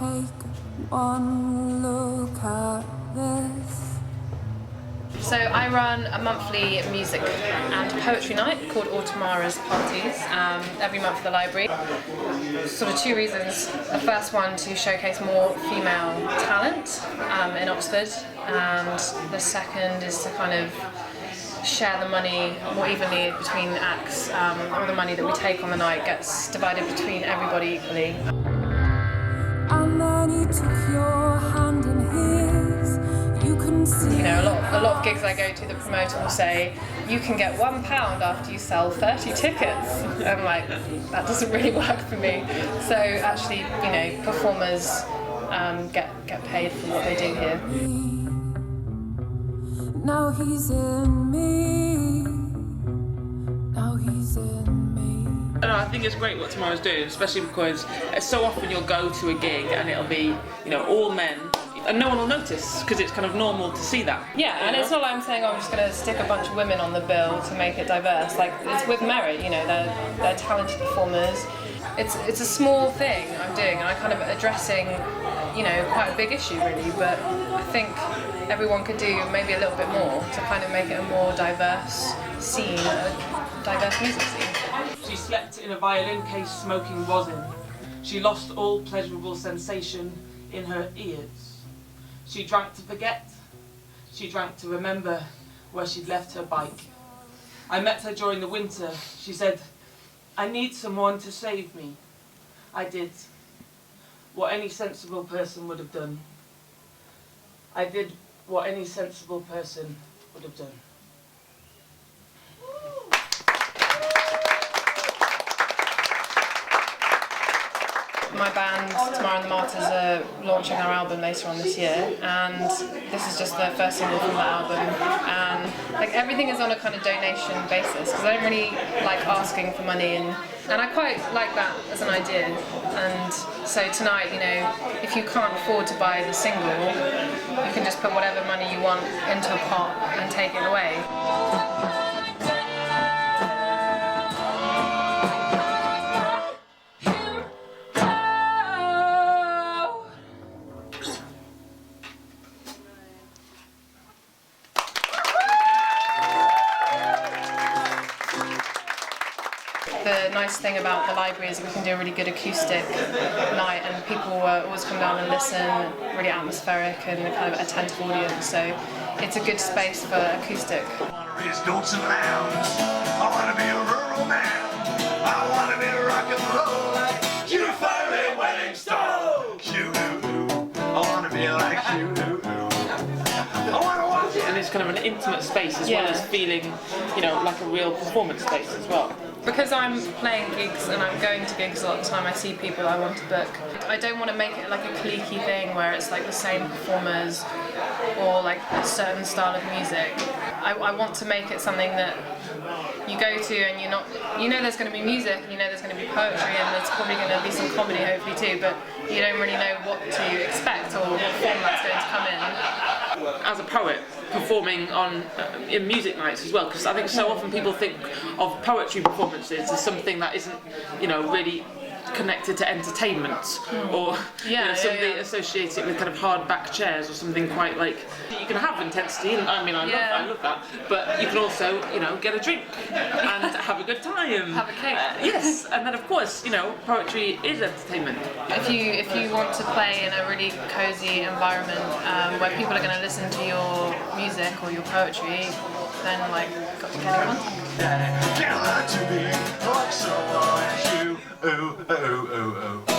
Take one look at this. So I run a monthly music and poetry night called Tamara's Parties every month at the library. Sort of two reasons. The first one, to showcase more female talent in Oxford, and the second is to kind of share the money more evenly between acts. All the money that we take on the night gets divided between everybody equally. And then he took your hand in his. You can see. You know, a lot of gigs I go to, the promoter will say, you can get £1 after you sell 30 tickets. I'm like, that doesn't really work for me. So actually, you know, performers get paid for what they do here. Now he's in me. Now he's in me. No, I think it's great what Tamara's doing, especially because so often you'll go to a gig and it'll be, you know, all men, and no one will notice because it's kind of normal to see that. Yeah, and it's not like I'm saying, oh, I'm just going to stick a bunch of women on the bill to make it diverse. Like, it's with merit, you know, they're talented performers. It's a small thing I'm doing, and I'm kind of addressing, you know, quite a big issue really, but I think everyone could do maybe a little bit more to kind of make it a more diverse scene, a diverse music scene. She slept in a violin case smoking rosin. She lost all pleasurable sensation in her ears. She drank to forget. She drank to remember where she'd left her bike. I met her during the winter. She said, I need someone to save me. I did what any sensible person would have done. I did what any sensible person would have done. My band, Tamara and the Martyrs, are launching our album later on this year, and this is just the first single from the album. And like, everything is on a kind of donation basis, because I don't really like asking for money, and I quite like that as an idea. And so tonight, you know, if you can't afford to buy the single, you can just put whatever money you want into a pot and take it away. The nice thing about the library is that we can do a really good acoustic night, and people always come down and listen, really atmospheric and a kind of attentive audience, so it's a good space for acoustic. I want to raise goats and lambs. I want to be a rural man. I want to be rock and roll like you, fiery wedding stone. I want to be like you. I want to watch it. And it's kind of an intimate space as well as feeling, you know, like a real performance space as well. Because I'm playing gigs and I'm going to gigs a lot of the time, I see people I want to book. I don't want to make it like a cliquey thing where it's like the same performers or like a certain style of music. I want to make it something that you go to and you know there's going to be music, you know there's going to be poetry, and there's probably going to be some comedy hopefully too, but you don't really know what to expect or what form that's going to come in. As a poet, performing on in music nights as well, because I think so often people think of poetry performances as something that isn't, you know, really connected to entertainment, or something associated with kind of hardback chairs or something quite like. You can have intensity, and I mean I love that, but you can also, you know, get a drink and have a good time. Have a cake. Yes, and then of course, you know, poetry is entertainment. If you want to play in a really cosy environment where people are going to listen to your music or your poetry, then like got to get in contact. Can't learn to be like someone as you. Oh, oh, oh, oh.